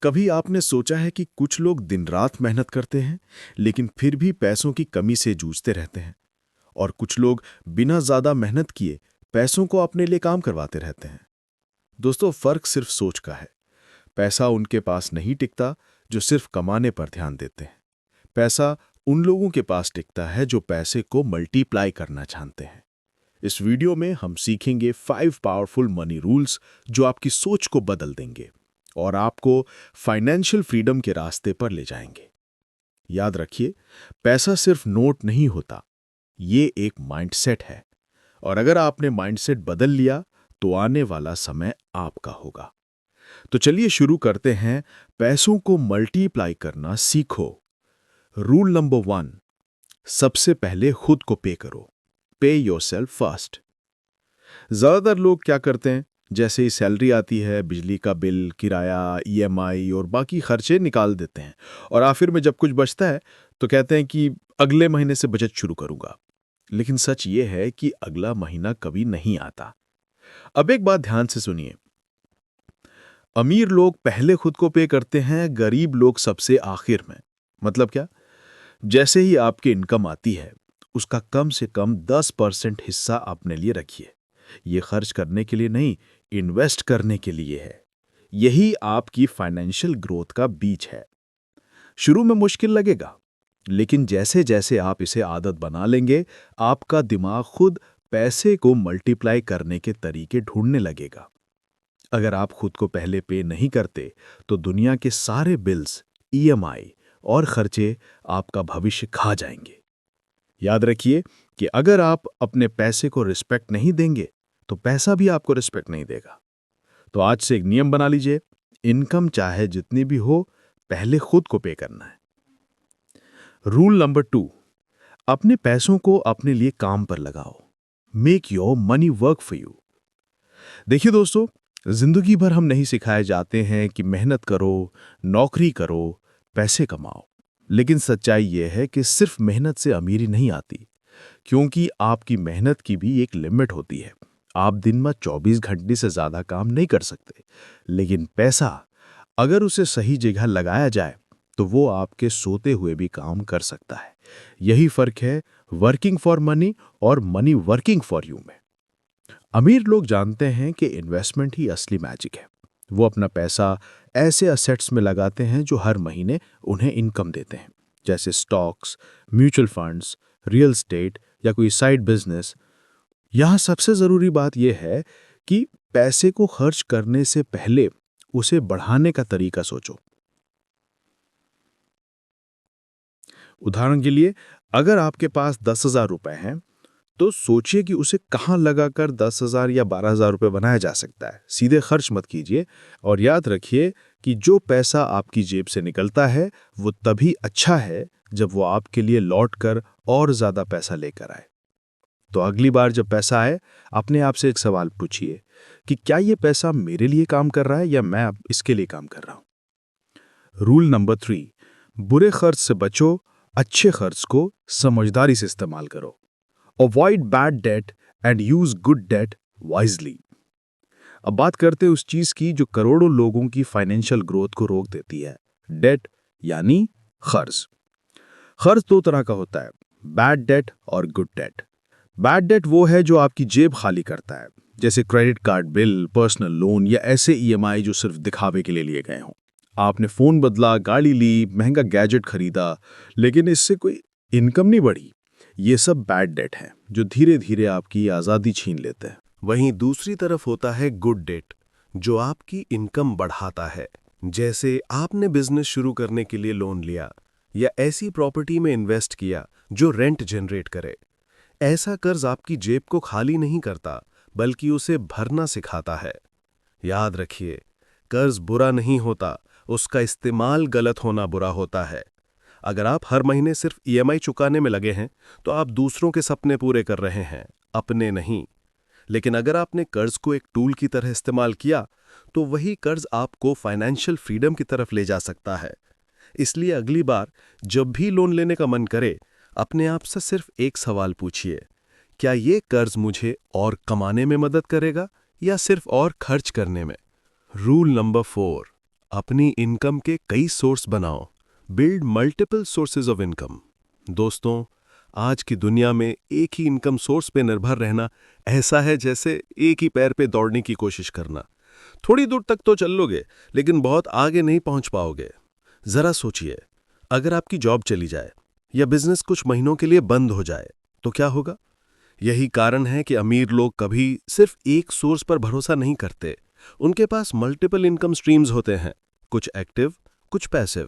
कभी आपने सोचा है कि कुछ लोग दिन रात मेहनत करते हैं, लेकिन फिर भी पैसों की कमी से जूझते रहते हैं, और कुछ लोग बिना ज्यादा मेहनत किए पैसों को अपने लिए काम करवाते रहते हैं। दोस्तों, फर्क सिर्फ सोच का है। पैसा उनके पास नहीं टिकता जो सिर्फ कमाने पर ध्यान देते हैं। पैसा उन लोगों के पास टिकता है जो पैसे को मल्टीप्लाई करना जानते हैं। इस वीडियो में हम सीखेंगे 5 पावरफुल मनी रूल्स जो आपकी सोच को बदल देंगे और आपको फाइनेंशियल फ्रीडम के रास्ते पर ले जाएंगे। याद रखिए, पैसा सिर्फ नोट नहीं होता, ये एक माइंडसेट है, और अगर आपने माइंडसेट बदल लिया तो आने वाला समय आपका होगा। तो चलिए शुरू करते हैं। पैसों को मल्टीप्लाई करना सीखो। रूल नंबर 1, सबसे पहले खुद को पे करो। पे योरसेल्फ फर्स्ट। ज्यादातर लोग क्या करते हैं, जैसे ही सैलरी आती है बिजली का बिल, किराया, ईएमआई और बाकी खर्चे निकाल देते हैं, और आखिर में जब कुछ बचता है तो कहते हैं कि अगले महीने से बचत शुरू करूंगा। लेकिन सच ये है कि अगला महीना कभी नहीं आता। अब एक बात ध्यान से सुनिए, अमीर लोग पहले खुद को पे करते हैं, गरीब लोग सबसे आखिर में। मतलब क्या? जैसे ही आपकी इनकम आती है उसका कम से कम 10% हिस्सा अपने लिए रखिए। ये खर्च करने के लिए नहीं, इन्वेस्ट करने के लिए है। यही आपकी फाइनेंशियल ग्रोथ का बीज है। शुरू में मुश्किल लगेगा, लेकिन जैसे जैसे आप इसे आदत बना लेंगे, आपका दिमाग खुद पैसे को मल्टीप्लाई करने के तरीके ढूंढने लगेगा। अगर आप खुद को पहले पे नहीं करते तो दुनिया के सारे बिल्स, ईएमआई और खर्चे आपका भविष्य खा जाएंगे। याद रखिए कि अगर आप अपने पैसे को रिस्पेक्ट नहीं देंगे तो पैसा भी आपको रिस्पेक्ट नहीं देगा। तो आज से एक नियम बना लीजिए, इनकम चाहे जितनी भी हो, पहले खुद को पे करना है। रूल नंबर 2, अपने पैसों को अपने लिए काम पर लगाओ। Make your money work for you. देखिए दोस्तों, जिंदगी भर हम नहीं सिखाए जाते हैं कि मेहनत करो, नौकरी करो, पैसे कमाओ। लेकिन सच्चाई यह है कि सिर्फ मेहनत से अमीरी नहीं आती, क्योंकि आपकी मेहनत की भी एक लिमिट होती है। आप दिन में 24 घंटे से ज्यादा काम नहीं कर सकते, लेकिन पैसा अगर उसे सही जगह लगाया जाए तो वो आपके सोते हुए भी काम कर सकता है। यही फर्क है वर्किंग फॉर मनी और मनी वर्किंग फॉर यू में। अमीर लोग जानते हैं कि इन्वेस्टमेंट ही असली मैजिक है। वो अपना पैसा ऐसे असेट्स में लगाते हैं जो हर महीने उन्हें इनकम देते हैं, जैसे stocks, mutual funds, real estate या कोई साइड बिजनेस। यहाँ सबसे जरूरी बात यह है कि पैसे को खर्च करने से पहले उसे बढ़ाने का तरीका सोचो। उदाहरण के लिए, अगर आपके पास 10,000 रुपए हैं तो सोचिए कि उसे कहाँ लगाकर 10,000 या 12,000 रुपए बनाया जा सकता है। सीधे खर्च मत कीजिए, और याद रखिए कि जो पैसा आपकी जेब से निकलता है वो तभी अच्छा है जब वो आपके लिए लौट कर और ज्यादा पैसा लेकर आए। तो अगली बार जब पैसा आए, अपने आप से एक सवाल पूछिए कि क्या ये पैसा मेरे लिए काम कर रहा है या मैं अब इसके लिए काम कर रहा हूं। रूल नंबर 3, बुरे खर्च से बचो, अच्छे खर्च को समझदारी से इस्तेमाल करो। Avoid bad debt and use good debt wisely। अब बात करते हैं उस चीज की जो करोड़ों लोगों की फाइनेंशियल ग्रोथ को रोक देती है, डेट यानी कर्ज। कर्ज दो तरह का होता है, बैड डेट और गुड डेट। बैड डेट वो है जो आपकी जेब खाली करता है, जैसे credit card bill, personal loan या ऐसे ईएमआई जो सिर्फ दिखावे के लिए लिए गए हों। आपने फोन बदला, गाड़ी ली, महंगा गैजेट खरीदा, लेकिन इससे कोई इनकम नहीं बढ़ी। ये सब बैड डेट है जो धीरे धीरे आपकी आज़ादी छीन लेते हैं। वहीं दूसरी तरफ होता है गुड डेट, जो आपकी इनकम बढ़ाता है। जैसे आपने बिजनेस शुरू करने के लिए लोन लिया या ऐसी प्रॉपर्टी में इन्वेस्ट किया जो रेंट जनरेट करे। ऐसा कर्ज आपकी जेब को खाली नहीं करता, बल्कि उसे भरना सिखाता है। याद रखिए, कर्ज बुरा नहीं होता, उसका इस्तेमाल गलत होना बुरा होता है। अगर आप हर महीने सिर्फ ईएमआई चुकाने में लगे हैं तो आप दूसरों के सपने पूरे कर रहे हैं, अपने नहीं। लेकिन अगर आपने कर्ज को एक टूल की तरह इस्तेमाल किया तो वही कर्ज आपको फाइनेंशियल फ्रीडम की तरफ ले जा सकता है। इसलिए अगली बार जब भी लोन लेने का मन करे, अपने आप से सिर्फ एक सवाल पूछिए, क्या ये कर्ज मुझे और कमाने में मदद करेगा या सिर्फ और खर्च करने में। रूल नंबर 4, अपनी इनकम के कई सोर्स बनाओ। Build multiple sources of income. दोस्तों, आज की दुनिया में एक ही इनकम सोर्स पे निर्भर रहना ऐसा है जैसे एक ही पैर पे दौड़ने की कोशिश करना। थोड़ी दूर तक तो चल लोगे, लेकिन बहुत आगे नहीं पहुंच पाओगे। जरा सोचिए, अगर आपकी जॉब चली जाए या बिजनेस कुछ महीनों के लिए बंद हो जाए तो क्या होगा? यही कारण है कि अमीर लोग कभी सिर्फ एक सोर्स पर भरोसा नहीं करते। उनके पास मल्टीपल इनकम स्ट्रीम्स होते हैं, कुछ एक्टिव, कुछ पैसिव।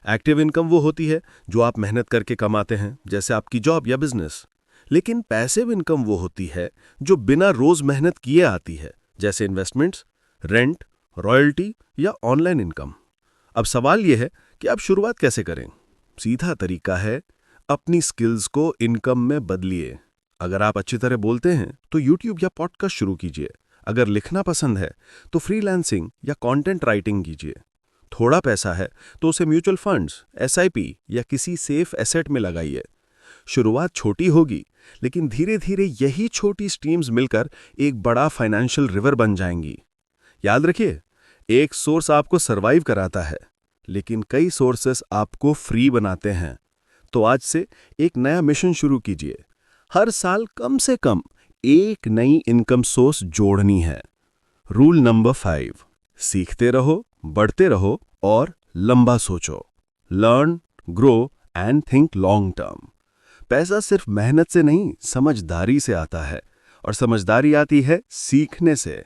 एक्टिव इनकम वो होती है जो आप मेहनत करके कमाते हैं, जैसे आपकी जॉब या बिजनेस। लेकिन पैसिव इनकम वो होती है जो बिना रोज मेहनत किए आती है, जैसे इन्वेस्टमेंट्स, रेंट, रॉयल्टी या ऑनलाइन इनकम। अब सवाल यह है कि आप शुरुआत कैसे करें? सीधा तरीका है, अपनी स्किल्स को इनकम में बदलिए। अगर आप अच्छी तरह बोलते हैं तो YouTube या पॉडकास्ट शुरू कीजिए। अगर लिखना पसंद है तो फ्रीलांसिंग या कंटेंट राइटिंग कीजिए। थोड़ा पैसा है तो उसे म्यूचुअल फंड्स, SIP या किसी सेफ एसेट में लगाइए। शुरुआत छोटी होगी, लेकिन धीरे धीरे यही छोटी स्ट्रीम्स मिलकर एक बड़ा फाइनेंशियल रिवर बन जाएंगी। याद रखिए, एक सोर्स आपको सरवाइव कराता है, लेकिन कई सोर्सेस आपको फ्री बनाते हैं। तो आज से एक नया मिशन शुरू कीजिए। हर साल कम से कम एक नई इनकम सोर्स जोड़नी है। रूल नंबर 5, सीखते रहो, बढ़ते रहो और लंबा सोचो। Learn, grow and think long term. पैसा सिर्फ मेहनत से नहीं, समझदारी से आता है, और समझदारी आती है सीखने से।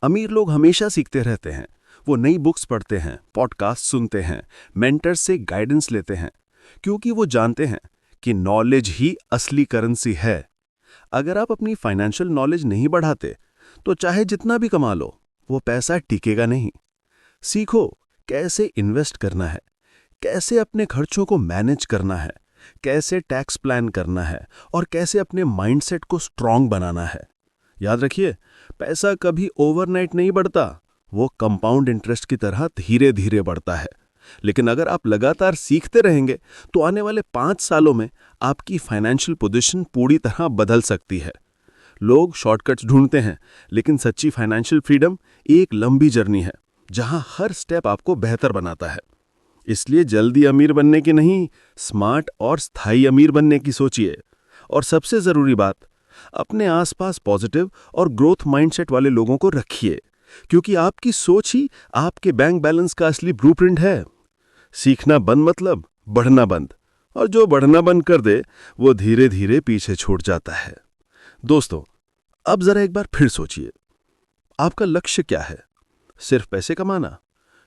अमीर लोग हमेशा सीखते रहते हैं। वो नई बुक्स पढ़ते हैं, पॉडकास्ट सुनते हैं, मेंटर से गाइडेंस लेते हैं, क्योंकि वो जानते हैं कि नॉलेज ही असली करेंसी है। अगर आप अपनी फाइनेंशियल नॉलेज नहीं बढ़ाते तो चाहे जितना भी कमा लो, वो पैसा टिकेगा नहीं। सीखो कैसे इन्वेस्ट करना है, कैसे अपने खर्चों को मैनेज करना है, कैसे टैक्स प्लान करना है और कैसे अपने माइंडसेट को स्ट्रांग बनाना है। याद रखिए, पैसा कभी ओवरनाइट नहीं बढ़ता, वो कंपाउंड इंटरेस्ट की तरह धीरे धीरे बढ़ता है। लेकिन अगर आप लगातार सीखते रहेंगे तो आने वाले 5 सालों में आपकी फाइनेंशियल पोजीशन पूरी तरह बदल सकती है। लोग शॉर्टकट्स ढूंढते हैं, लेकिन सच्ची फाइनेंशियल फ्रीडम एक लंबी जर्नी है, जहां हर स्टेप आपको बेहतर बनाता है। इसलिए जल्दी अमीर बनने की नहीं, स्मार्ट और स्थायी अमीर बनने की सोचिए। और सबसे जरूरी बात, अपने आसपास पॉजिटिव और ग्रोथ माइंडसेट वाले लोगों को रखिए, क्योंकि आपकी सोच ही आपके बैंक बैलेंस का असली ब्लूप्रिंट है। सीखना बंद मतलब बढ़ना बंद, और जो बढ़ना बंद कर दे वो धीरे धीरे पीछे छूट जाता है। दोस्तों, अब जरा एक बार फिर सोचिए, आपका लक्ष्य क्या है? सिर्फ पैसे कमाना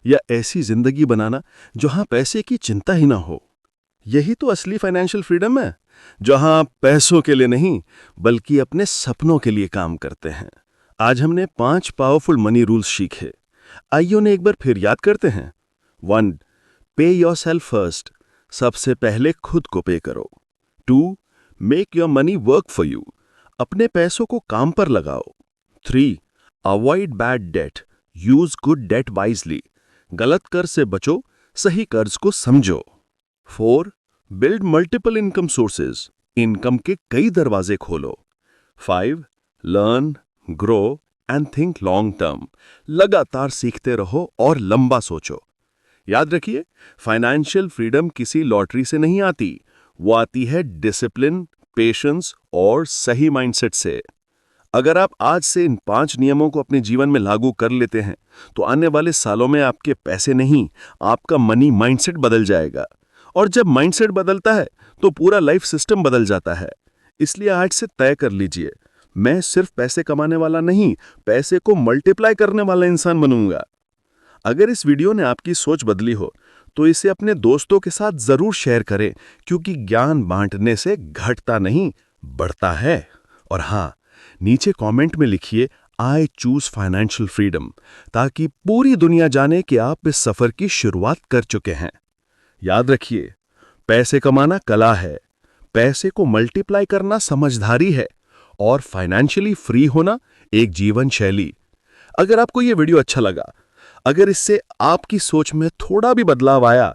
या ऐसी जिंदगी बनाना जहां पैसे की चिंता ही ना हो? यही तो असली फाइनेंशियल फ्रीडम है, जहां आप पैसों के लिए नहीं बल्कि अपने सपनों के लिए काम करते हैं। आज हमने 5 पावरफुल मनी रूल्स सीखे। आइए उन्हें एक बार फिर याद करते हैं। 1. पे योरसेल्फ फर्स्ट। सबसे पहले खुद को पे करो। 2. Make your money work for you. अपने पैसों को काम पर लगाओ। 3. Avoid bad debt. Use good debt wisely. गलत कर्ज से बचो, सही कर्ज को समझो। 4. Build multiple income sources. Income के कई दरवाजे खोलो। 5. Learn, grow and think long term. लगातार सीखते रहो और लंबा सोचो। याद रखिए, फाइनेंशियल फ्रीडम किसी लॉटरी से नहीं आती, वो आती है डिसिप्लिन, पेशेंस और सही माइंडसेट से। अगर आप आज से इन 5 नियमों को अपने जीवन में लागू कर लेते हैं तो आने वाले सालों में आपके पैसे नहीं, आपका मनी माइंडसेट बदल जाएगा। और जब माइंडसेट बदलता है तो पूरा लाइफ सिस्टम बदल जाता है। इसलिए आज से तय कर लीजिए, मैं सिर्फ पैसे कमाने वाला नहीं, पैसे को मल्टीप्लाई करने वाला इंसान बनूंगा। अगर इस वीडियो ने आपकी सोच बदली हो तो इसे अपने दोस्तों के साथ जरूर शेयर करें, क्योंकि ज्ञान बांटने से घटता नहीं, बढ़ता है। और हाँ, नीचे कमेंट में लिखिए आई चूज फाइनेंशियल फ्रीडम, ताकि पूरी दुनिया जाने कि आप इस सफर की शुरुआत कर चुके हैं। याद रखिए, पैसे कमाना कला है, पैसे को मल्टीप्लाई करना समझदारी है, और फाइनेंशियली फ्री होना एक जीवन शैली। अगर आपको यह वीडियो अच्छा लगा, अगर इससे आपकी सोच में थोड़ा भी बदलाव आया,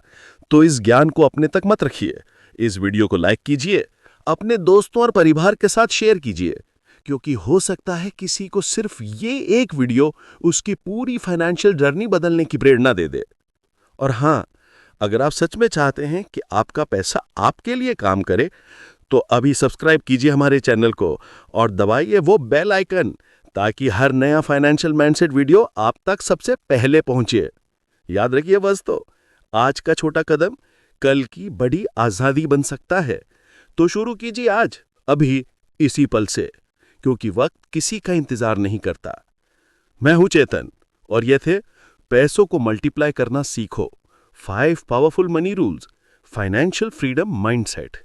तो इस ज्ञान को अपने तक मत रखिए। इस वीडियो को लाइक कीजिए, अपने दोस्तों और परिवार के साथ शेयर कीजिए, क्योंकि हो सकता है किसी को सिर्फ ये एक वीडियो उसकी पूरी फाइनेंशियल जर्नी बदलने की प्रेरणा दे दे। और हाँ, अगर आप सच में चाहते हैं कि आपका पैसा आपके लिए काम करे, तो अभी सब्सक्राइब कीजिए हमारे चैनल को और दबाइए वो बेल आइकन, ताकि हर नया फाइनेंशियल माइंडसेट वीडियो आप तक सबसे पहले पहुंचे। याद रखिए बस, तो आज का छोटा कदम कल की बड़ी आजादी बन सकता है। तो शुरू कीजिए आज, अभी, इसी पल से, क्योंकि वक्त किसी का इंतजार नहीं करता। मैं हूं चेतन और ये थे पैसों को मल्टीप्लाई करना सीखो, 5 powerful money rules, financial freedom mindset.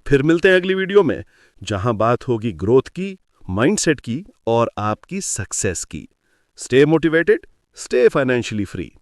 फिर मिलते हैं अगली वीडियो में, जहां बात होगी ग्रोथ की, माइंडसेट की और आपकी सक्सेस की। Stay motivated, stay financially free.